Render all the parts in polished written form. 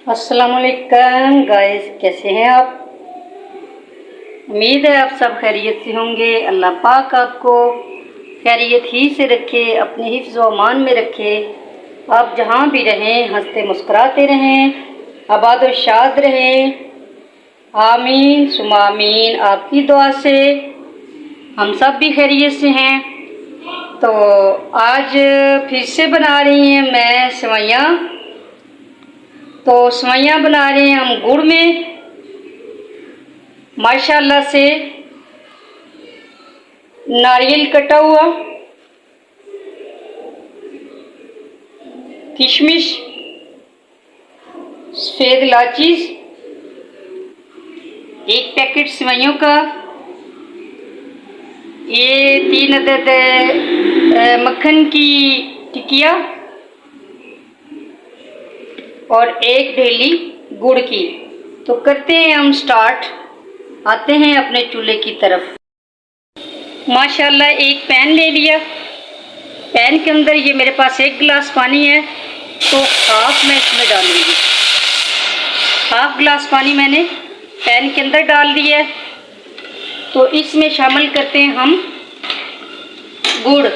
अस्सलाम वालेकुम गाइस, कैसे हैं आप। उम्मीद है आप सब खैरियत से होंगे। अल्लाह पाक आपको खैरियत ही से रखे, अपने हिफ्ज़ व अमान में रखे। आप जहाँ भी रहें हंसते मुस्कुराते रहें, आबाद व शाद रहें। आमीन सुमा आमीन। आपकी दुआ से हम सब भी खैरियत से हैं। तो आज फिर से बना रही हैं मैं सेवइयाँ। तो सेवइयाँ बना रहे हैं हम गुड़ में। माशाल्लाह से नारियल कटा हुआ, किशमिश, सफ़ेद इलायची, एक पैकेट सेवइयों का, ये 3 अदद मक्खन की टिकिया और एक ढेली गुड़ की। तो करते हैं हम स्टार्ट, आते हैं अपने चूल्हे की तरफ। माशाल्लाह एक पैन ले लिया। पैन के अंदर ये मेरे पास 1 गिलास पानी है, तो हाफ मैं इसमें डालूंगी। हाफ गिलास पानी मैंने पैन के अंदर डाल दिया है। तो इसमें शामिल करते हैं हम गुड़।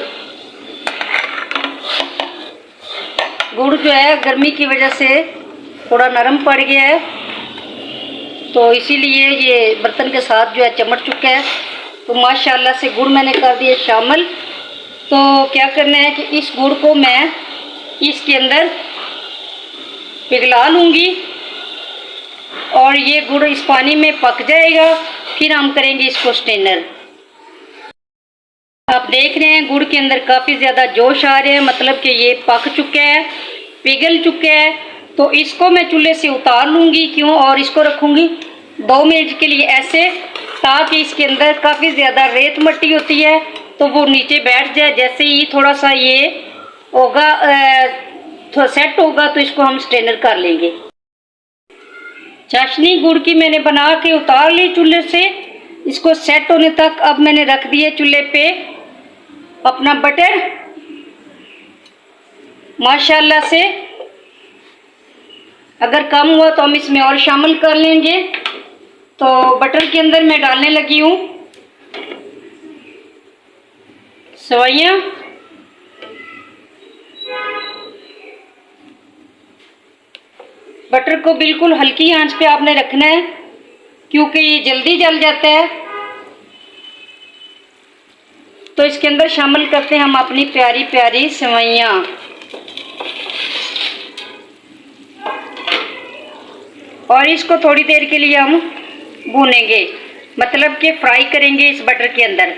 गुड़ जो है गर्मी की वजह से थोड़ा नरम पड़ गया है, तो इसीलिए ये बर्तन के साथ जो है चमट चुका है। तो माशाल्लाह से गुड़ मैंने कर दिया शामिल। तो क्या करना है कि इस गुड़ को मैं इसके अंदर पिघला लूँगी और ये गुड़ इस पानी में पक जाएगा। फिर हम करेंगे इसको स्ट्रेनर। आप देख रहे हैं गुड़ के अंदर काफ़ी ज़्यादा जोश आ रहे हैं, मतलब कि ये पक चुका है, पिघल चुका है। तो इसको मैं चूल्हे से उतार लूँगी। क्यों? और इसको रखूँगी 2 मिनट के लिए ऐसे, ताकि इसके अंदर काफ़ी ज़्यादा रेत मट्टी होती है तो वो नीचे बैठ जाए। जैसे ही थोड़ा सा ये होगा, थोड़ा सेट होगा, तो इसको हम स्ट्रेनर कर लेंगे। चाशनी गुड़ की मैंने बना के उतार ली चूल्हे से। इसको सेट होने तक अब मैंने रख दिए चूल्हे पे अपना बटर। माशाल्लाह से अगर कम हुआ तो हम इसमें और शामिल कर लेंगे। तो बटर के अंदर मैं डालने लगी हूँ सेवइयाँ। बटर को बिल्कुल हल्की आंच पे आपने रखना है, क्योंकि ये जल्दी जल जाता है। तो इसके अंदर शामिल करते हैं हम अपनी प्यारी प्यारी सेवइयाँ। और इसको थोड़ी देर के लिए हम भूनेंगे, मतलब कि फ्राई करेंगे इस बटर के अंदर।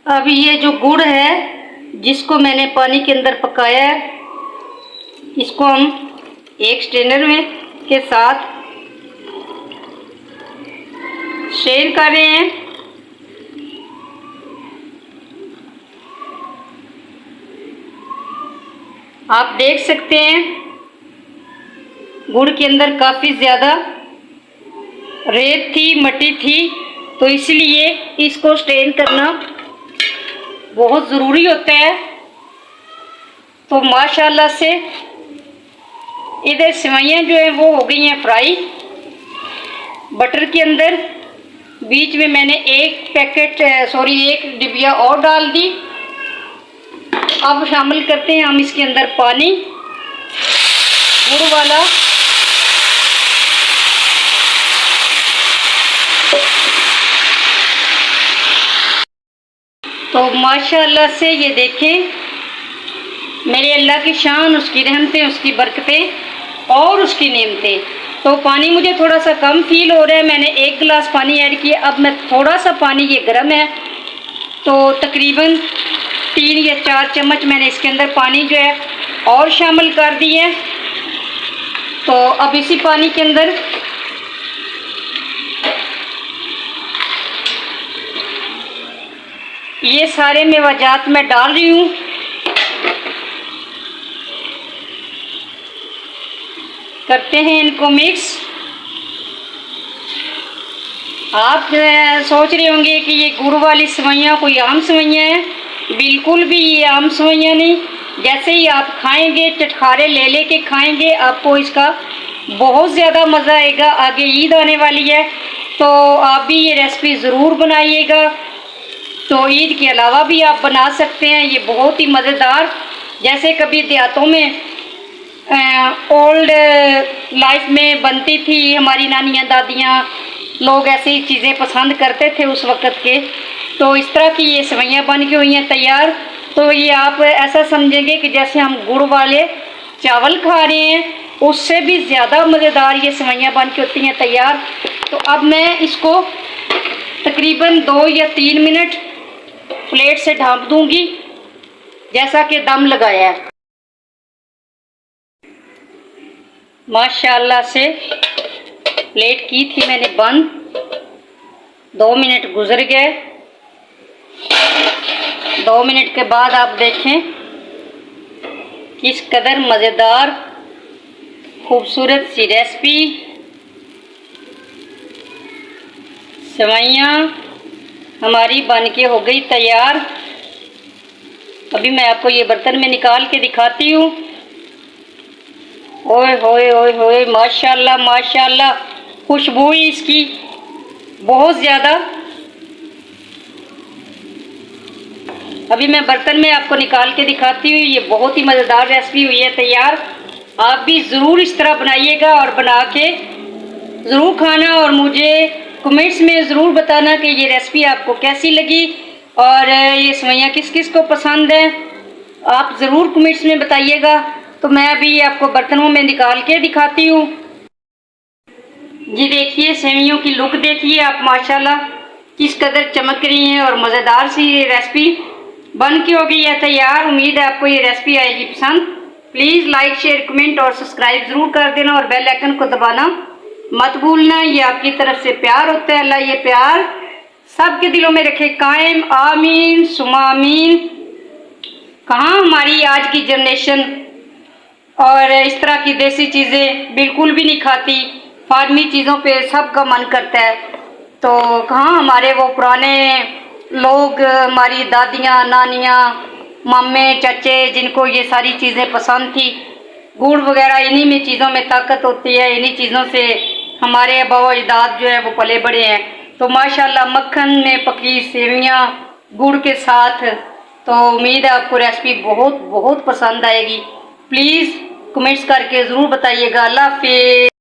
अब ये जो गुड़ है जिसको मैंने पानी के अंदर पकाया है, इसको हम एक स्ट्रेनर में के साथ स्ट्रेन कर रहे हैं। आप देख सकते हैं गुड़ के अंदर काफ़ी ज़्यादा रेत थी, मट्टी थी, तो इसलिए इसको स्ट्रेन करना बहुत ज़रूरी होता है। तो माशाल्लाह से इधर सेवइयाँ जो है वो हो गई हैं फ्राई बटर के अंदर। बीच में मैंने एक डिबिया और डाल दी। अब शामिल करते हैं हम इसके अंदर पानी गुड़ वाला। तो माशाल्लाह से ये देखें, मेरे अल्लाह की शान, उसकी रहमतें, उसकी बरकतें और उसकी नेमतें। तो पानी मुझे थोड़ा सा कम फील हो रहा है। मैंने 1 गिलास पानी ऐड किया। अब मैं थोड़ा सा पानी, ये गर्म है, तो तकरीबन 3 या 4 चम्मच मैंने इसके अंदर पानी जो है और शामिल कर दी है। तो अब इसी पानी के अंदर ये सारे मेवाजात मैं डाल रही हूँ। करते हैं इनको मिक्स। आप सोच रहे होंगे कि ये गुड़ वाली सेवइयाँ कोई आम सेवइयाँ हैं। बिल्कुल भी ये आम सेवइयाँ नहीं। जैसे ही आप खाएंगे, चटखारे ले के खाएंगे, आपको इसका बहुत ज़्यादा मज़ा आएगा। आगे ईद आने वाली है, तो आप भी ये रेसिपी ज़रूर बनाइएगा। तो ईद के अलावा भी आप बना सकते हैं। ये बहुत ही मज़ेदार, जैसे कभी देहातों में ओल्ड लाइफ में बनती थी, हमारी नानियाँ दादियाँ लोग ऐसी चीज़ें पसंद करते थे उस वक़्त के। तो इस तरह की ये सेवइयाँ बन के हुई हैं तैयार। तो ये आप ऐसा समझेंगे कि जैसे हम गुड़ वाले चावल खा रहे हैं, उससे भी ज़्यादा मज़ेदार ये सेवइयाँ बन के होती हैं तैयार। तो अब मैं इसको तकरीबन 2 या 3 मिनट प्लेट से ढाँप दूँगी, जैसा कि दम लगाया है। माशाल्लाह से प्लेट की थी मैंने बंद, 2 मिनट गुजर गए। 2 मिनट के बाद आप देखें किस कदर मज़ेदार खूबसूरत सी रेसिपी सेवइयाँ हमारी बन के हो गई तैयार। अभी मैं आपको ये बर्तन में निकाल के दिखाती हूँ। ओए होए ओए होए, माशाल्लाह माशाल्लाह, खुशबू ही इसकी बहुत ज़्यादा। अभी मैं बर्तन में आपको निकाल के दिखाती हूँ। ये बहुत ही मज़ेदार रेसिपी हुई है तैयार। आप भी ज़रूर इस तरह बनाइएगा और बना के ज़रूर खाना, और मुझे कमेंट्स में ज़रूर बताना कि ये रेसिपी आपको कैसी लगी और ये सेवइयाँ किस किस को पसंद है। आप ज़रूर कमेंट्स में बताइएगा। तो मैं अभी आपको बर्तनों में निकाल के दिखाती हूँ। जी देखिए, सेवइयों की लुक देखिए आप, माशाल्लाह किस कदर चमक रही हैं और मज़ेदार सी ये रेसिपी बन के हो गई है तैयार। उम्मीद है आपको ये रेसिपी आएगी पसंद। प्लीज़ लाइक, शेयर, कमेंट और सब्सक्राइब ज़रूर कर देना और बेल आइकन को दबाना मत भूलना। ये आपकी तरफ से प्यार होता है। अल्लाह ये प्यार सबके दिलों में रखे कायम। आमीन सुमा आमीन। कहाँ हमारी आज की जनरेशन और इस तरह की देसी चीज़ें बिल्कुल भी नहीं खाती। फार्मी चीज़ों पे सबका मन करता है। तो कहाँ हमारे वो पुराने लोग, हमारी दादियाँ, नानियाँ, मामे, चाचे, जिनको ये सारी चीज़ें पसंद थी। गुड़ वगैरह, इन्हीं में चीज़ों में ताकत होती है। इन्हीं चीज़ों से हमारे आबा अजदाद जो है वो पले बड़े हैं। तो माशाल्लाह मक्खन में पकी सेवइयाँ गुड़ के साथ। तो उम्मीद है आपको रेसिपी बहुत बहुत पसंद आएगी। प्लीज़ कमेंट्स करके ज़रूर बताइएगा। अल्लाह हाफ़िज़।